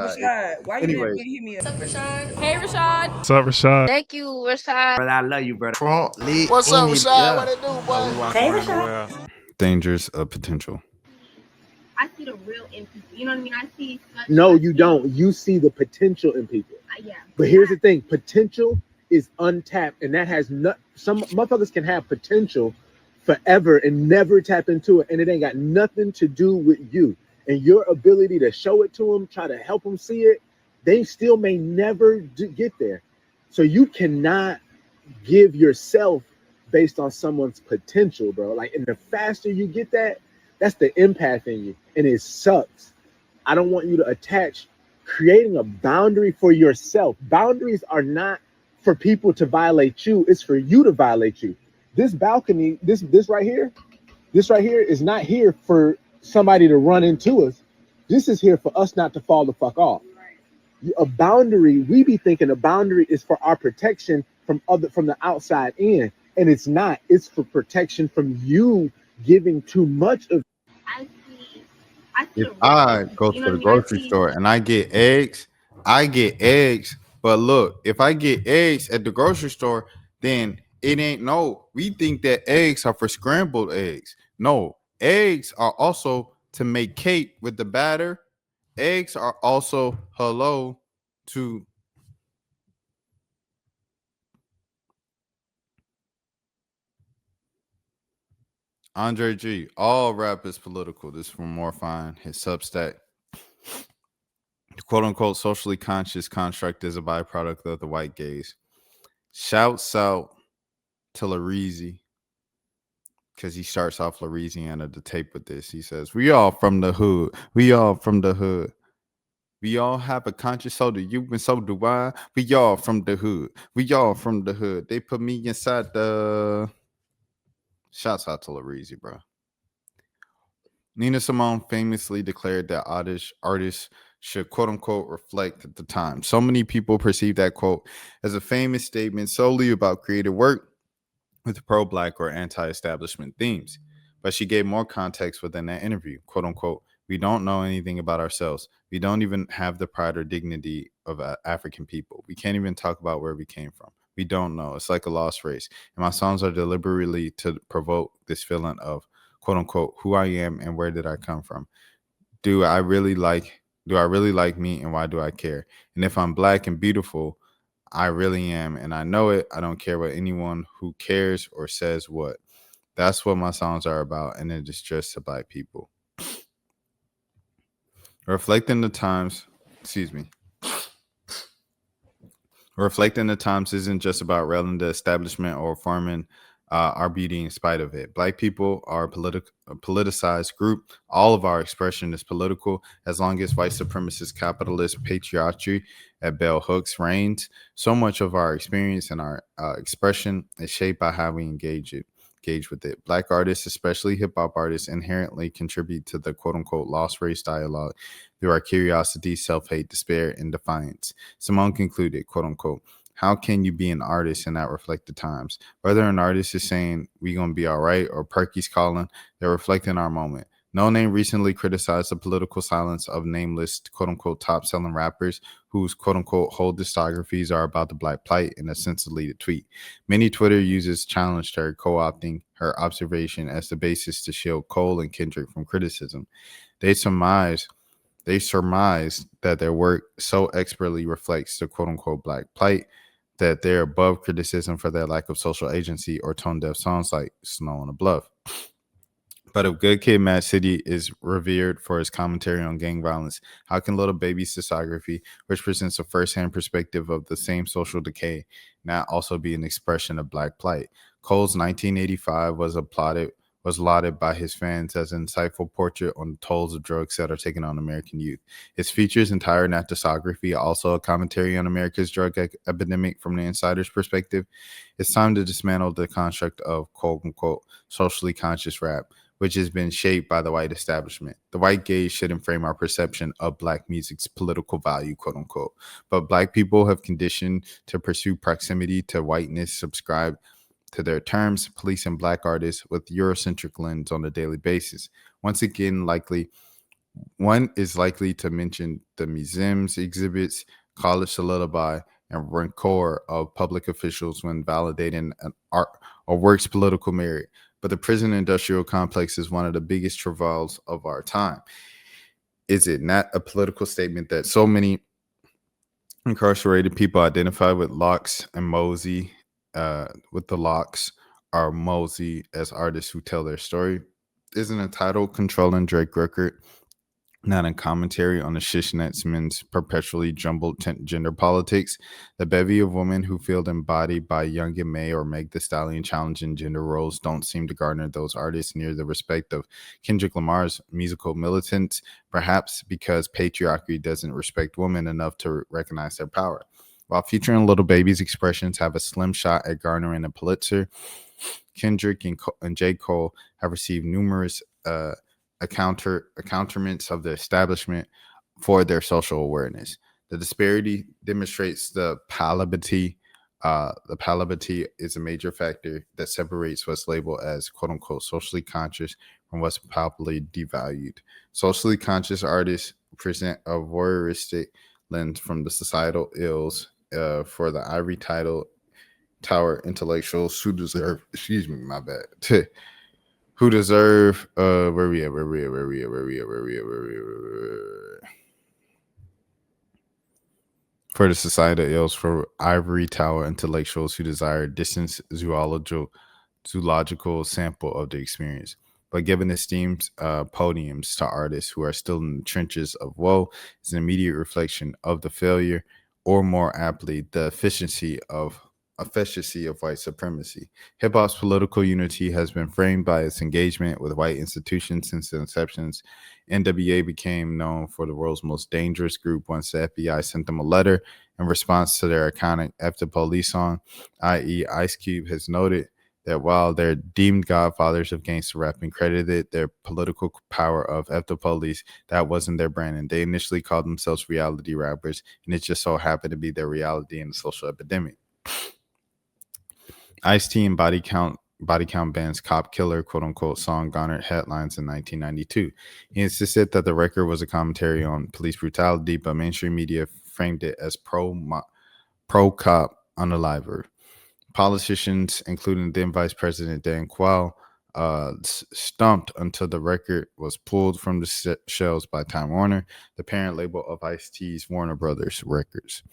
Rashad, why you didn't Anyways, hit me up? What's up, Rashad? Hey, Rashad. What's up, Rashad? Thank you, Rashad. brother, I love you, brother. What's up, Rashad? What it do, boy? Hey, Rashad. Dangers of potential. I see the real in people. You know what I mean? I see. No, you don't. You see the potential in people. Yeah. But here's the thing: potential is untapped, and that has not. Some motherfuckers can have potential forever and never tap into it, and it ain't got nothing to do with you and your ability to show it to them, try to help them see it. They still may never get there. So you cannot give yourself based on someone's potential, bro. Like, and the faster you get that, that's the empath in you, and it sucks. I don't want you to attach creating a boundary for yourself. Boundaries are not for people to violate you. It's for you to violate you. This balcony, this right here is not here for somebody to run into us. This is here for us not to fall the fuck off. A boundary, we be thinking a boundary is for our protection from the outside in, and it's not. It's for protection from you giving too much of. If I go to the grocery store and I get eggs. But look, if I get eggs at the grocery store, then it ain't we think that eggs are for scrambled eggs. No, eggs are also to make cake with the batter. Eggs are also to Andre G. All rap is political. This is from Morfine, his Substack. The quote-unquote socially conscious construct is a byproduct of the white gaze. Shouts out to Lareezy, because he starts off Louisiana, the tape with this. He says, we all from the hood. We all from the hood. We all have a conscious soul to you, and so do I. We all from the hood. We all from the hood. They put me inside the... Shouts out to Lareezy, bro. Nina Simone famously declared that artists should, quote-unquote, reflect at the time. So many people perceive that quote as a famous statement solely about creative work with pro-Black or anti-establishment themes. But she gave more context within that interview, quote-unquote, we don't know anything about ourselves. We don't even have the pride or dignity of African people. We can't even talk about where we came from. We don't know. It's like a lost race. And my songs are deliberately to provoke this feeling of, quote unquote, who I am and where did I come from? Do I really like me, and why do I care? And if I'm Black and beautiful, I really am, and I know it. I don't care what anyone who cares or says what. That's what my songs are about, and it is just to Black people. Reflecting the times isn't just about railing the establishment or forming our beauty in spite of it. Black people are a politicized group. All of our expression is political. As long as white supremacist capitalist patriarchy at bell hooks reigns, so much of our experience and our expression is shaped by how we engage with it. Black artists, especially hip-hop artists, inherently contribute to the quote-unquote lost race dialogue through our curiosity, self-hate, despair, and defiance. Simone concluded, quote-unquote, how can you be an artist and not reflect the times? Whether an artist is saying we gonna be all right or Perky's calling, they're reflecting our moment. No Name recently criticized the political silence of nameless, quote-unquote, top-selling rappers whose, quote-unquote, whole discographies are about the Black plight in a sense-deleted tweet. Many Twitter users challenged her, co-opting her observation as the basis to shield Cole and Kendrick from criticism. They surmised that their work so expertly reflects the, quote-unquote, Black plight that they're above criticism for their lack of social agency or tone-deaf songs like Snow on a Bluff. But if Good Kid, Mad City is revered for his commentary on gang violence, how can Lil Baby's discography, which presents a first-hand perspective of the same social decay, not also be an expression of Black plight? Cole's 1985 was lauded by his fans as an insightful portrait on the tolls of drugs that are taken on American youth. Its features entire that discography, also a commentary on America's drug epidemic from the insider's perspective. It's time to dismantle the construct of quote-unquote socially conscious rap, which has been shaped by the white establishment. The white gaze shouldn't frame our perception of Black music's political value, quote unquote. But Black people have conditioned to pursue proximity to whiteness, subscribe to their terms, policing Black artists with Eurocentric lens on a daily basis. Once again, likely One is likely to mention the museum's exhibits, college lullaby, and rancor of public officials when validating an art or work's political merit. But the prison industrial complex is one of the biggest travails of our time. Is it not a political statement that so many incarcerated people identify with Locks and Mosey, with the Locks or Mosey as artists who tell their story? Isn't a title controlling Drake record not a commentary on the Shishnatsman's perpetually jumbled gender politics? The bevy of women who feel embodied by Young and May or Meg the Stallion challenging gender roles don't seem to garner those artists near the respect of Kendrick Lamar's musical militants, perhaps because patriarchy doesn't respect women enough to recognize their power. While Future and Little Baby's expressions have a slim shot at garnering a Pulitzer, Kendrick and J. Cole have received numerous accoutrements of the establishment for their social awareness. The disparity demonstrates the palpability. The palpability is a major factor that separates what's labeled as "quote unquote" socially conscious from what's palpably devalued. Socially conscious artists present a voyeuristic lens from the societal ills for the ivory tower intellectuals who deserve. Excuse me, my bad. Who deserve where we at for the societal ills for ivory tower intellectuals who desire distant zoological sample of the experience, but giving esteemed podiums to artists who are still in the trenches of woe is an immediate reflection of the failure, or more aptly, the efficiency of white supremacy. Hip hop's political unity has been framed by its engagement with white institutions since the inceptions. NWA became known for the world's most dangerous group once the FBI sent them a letter in response to their iconic F the Police song, i.e., Ice Cube has noted that while they're deemed godfathers of gangster rap and credited their political power of F the Police, that wasn't their brand. And they initially called themselves reality rappers, and it just so happened to be their reality in the social epidemic. Ice-T and Body Count band's Cop Killer, quote unquote, song garnered headlines in 1992. He insisted that the record was a commentary on police brutality, but mainstream media framed it as pro-cop unaliver. Politicians, including then Vice President Dan Quayle, stumped until the record was pulled from the shelves by Time Warner, the parent label of Ice-T's Warner Brothers Records.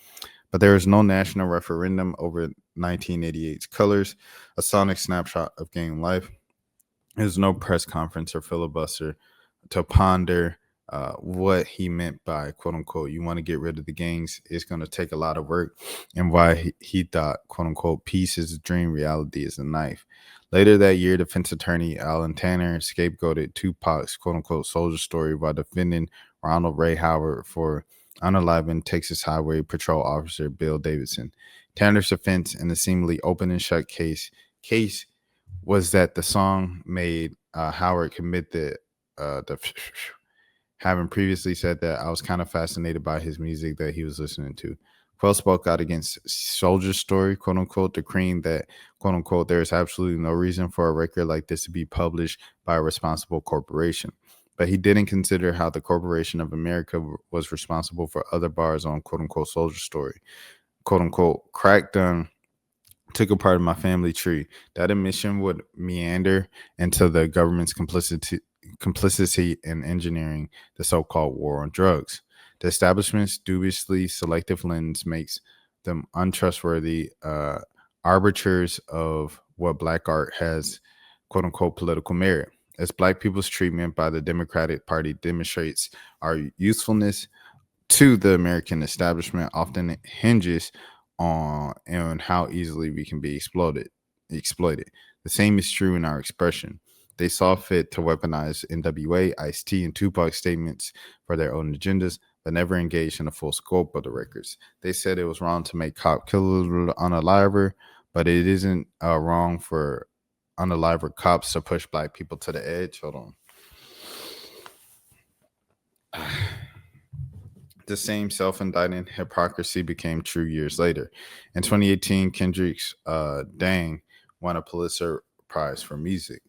But there is no national referendum over 1988's Colors, a sonic snapshot of gang life. There's no press conference or filibuster to ponder what he meant by, quote unquote, you want to get rid of the gangs. It's going to take a lot of work, and why he thought, quote unquote, peace is a dream, reality is a knife. Later that year, defense attorney Alan Tanner scapegoated Tupac's, quote unquote, soldier story while defending Ronald Ray Howard for unaliving Texas Highway Patrol officer Bill Davidson. Tanner's defense in the seemingly open and shut case was that the song made Howard commit the having previously said that I was kind of fascinated by his music that he was listening to. Quell spoke out against Soldier's story, quote unquote, decreeing that, quote unquote, there is absolutely no reason for a record like this to be published by a responsible corporation. But he didn't consider how the Corporation of America was responsible for other bars on, quote unquote, Soldier Story. Quote unquote, crack done took a part of my family tree. That admission would meander into the government's complicity in engineering the so-called war on drugs. The establishment's dubiously selective lens makes them untrustworthy arbiters of what black art has, quote unquote, political merit. As black people's treatment by the Democratic Party demonstrates our usefulness to the American establishment often hinges on how easily we can be exploited. The same is true in our expression. They saw fit to weaponize NWA, Ice-T, and Tupac statements for their own agendas, but never engaged in the full scope of the records. They said it was wrong to make Cop Killer unaliver, but it isn't wrong for unaliver cops to push black people to the edge. Hold on. The same self-indicting hypocrisy became true years later. In 2018, Kendrick's Dang won a Pulitzer Prize for music.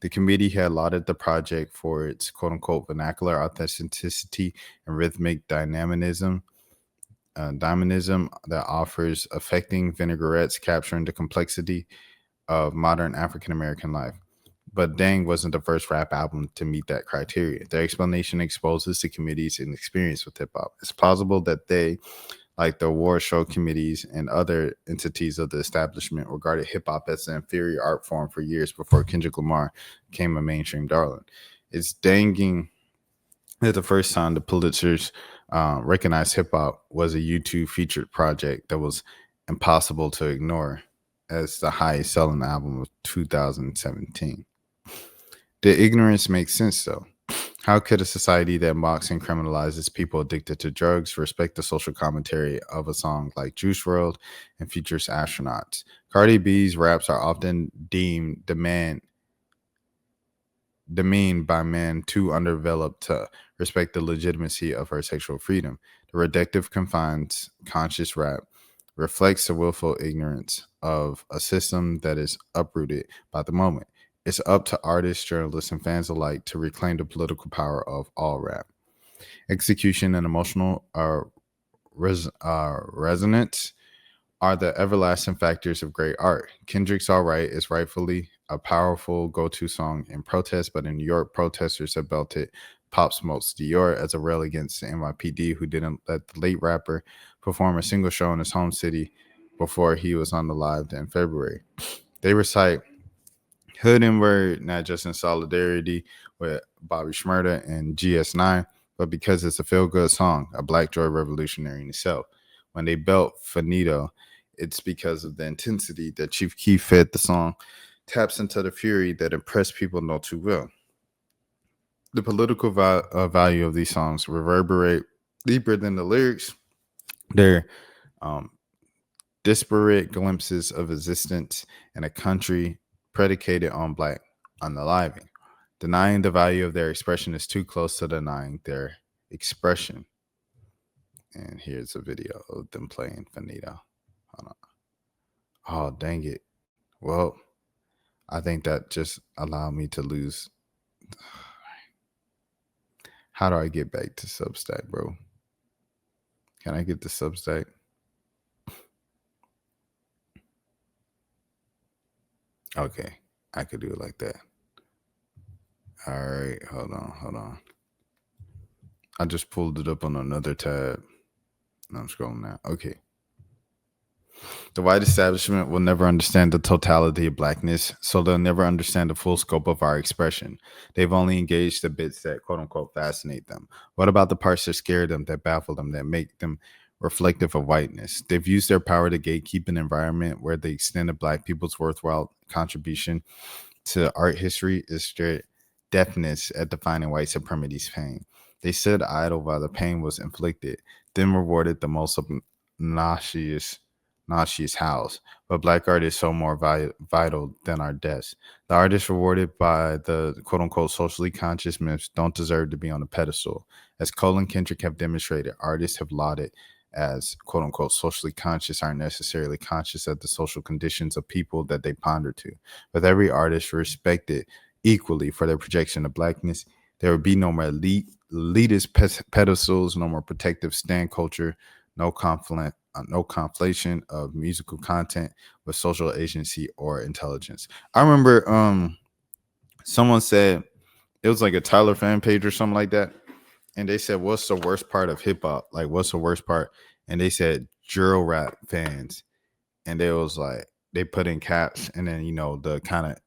The committee had lauded the project for its quote unquote vernacular authenticity and rhythmic dynamism that offers affecting vinaigrettes capturing the complexity of modern African American life. But Dang wasn't the first rap album to meet that criteria. Their explanation exposes the committee's inexperience with hip hop. It's plausible that they, like the award show committees and other entities of the establishment, regarded hip hop as an inferior art form for years before Kendrick Lamar became a mainstream darling. It's danging that the first time the Pulitzers recognized hip hop was a YouTube featured project that was impossible to ignore as the highest selling album of 2017. The ignorance makes sense though. How could a society that mocks and criminalizes people addicted to drugs respect the social commentary of a song like Juice WRLD and features astronauts? Cardi B's raps are often deemed demeaned by men too underdeveloped to respect the legitimacy of her sexual freedom. The reductive confines conscious rap reflects the willful ignorance of a system that is uprooted by the moment. It's up to artists, journalists, and fans alike to reclaim the political power of all rap. Execution and emotional resonance are the everlasting factors of great art. Kendrick's All Right is rightfully a powerful go-to song in protest, but in New York, protesters have belted Pop Smoke's Dior as a rail against the NYPD, who didn't let the late rapper perform a single show in his home city before he was unalived in February. They recite Hood and Word not just in solidarity with Bobby Shmurda and GS9, but because it's a feel-good song, a Black Joy revolutionary in itself. When they belt Finito, it's because of the intensity that Chief Keef fed the song taps into the fury that impressed people know too well. The political value of these songs reverberate deeper than the lyrics. They're disparate glimpses of existence in a country predicated on Black unaliving. Denying the value of their expression is too close to denying their expression. And here's a video of them playing Finito. Hold on. Oh, dang it. Well, I think that just allowed me to lose. How do I get back to Substack, bro? Can I get the Substack? Okay, I could do it like that. All right, hold on. I just pulled it up on another tab. I'm scrolling now. Okay. The white establishment will never understand the totality of Blackness, so they'll never understand the full scope of our expression. They've only engaged the bits that quote unquote fascinate them. What about the parts that scare them, that baffle them, that make them reflective of whiteness? They've used their power to gatekeep an environment where the extent of Black people's worthwhile contribution to art history is their deafness at defining white supremacy's pain. They stood idle while the pain was inflicted, then rewarded the most obnoxious howls. But Black art is so more vital than our deaths. The artists rewarded by the quote-unquote socially conscious myths don't deserve to be on a pedestal. As Cole and Kendrick have demonstrated, artists have lauded as quote-unquote socially conscious aren't necessarily conscious of the social conditions of people that they ponder to. With every artist respected equally for their projection of Blackness, there would be no more elitist pedestals, no more protective stand culture, no conflict. No conflation of musical content with social agency or intelligence. I remember someone said, it was like a Tyler fan page or something like that, and they said, what's the worst part of hip hop? Like, what's the worst part? And they said drill rap fans, and they was like, they put in caps and then the kind of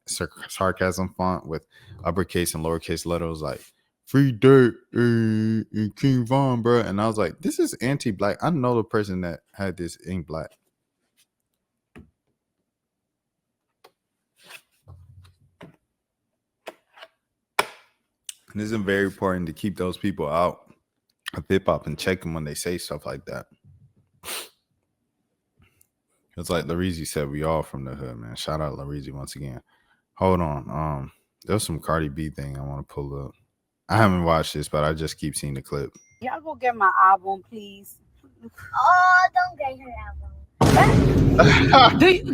sarcasm font with uppercase and lowercase letters like Free Dirt and King Von, bro. And I was like, this is anti-Black. I know the person that had this in Black. And it's very important to keep those people out of hip hop and check them when they say stuff like that. It's like Lareezy said, we all from the hood, man. Shout out Lareezy once again. Hold on. There's some Cardi B thing I want to pull up. I haven't watched this, but I just keep seeing the clip. Y'all go get my album, please. Oh, don't get her album.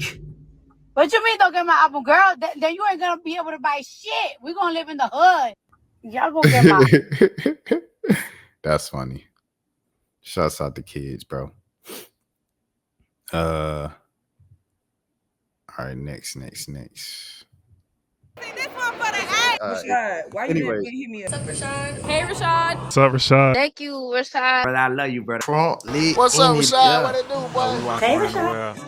What you mean don't get my album, girl? Then you ain't gonna be able to buy shit. We gonna live in the hood. Y'all gonna get my. That's funny. Shouts out the kids, bro. All right, next. Rashad, why you anyway. didn't hit me up? What's up, Rashad? Hey, Rashad. What's up, Rashad? Thank you, Rashad. Brother, I love you, brother. What's up, Rashad? What it do, boy? Hey, Rashad.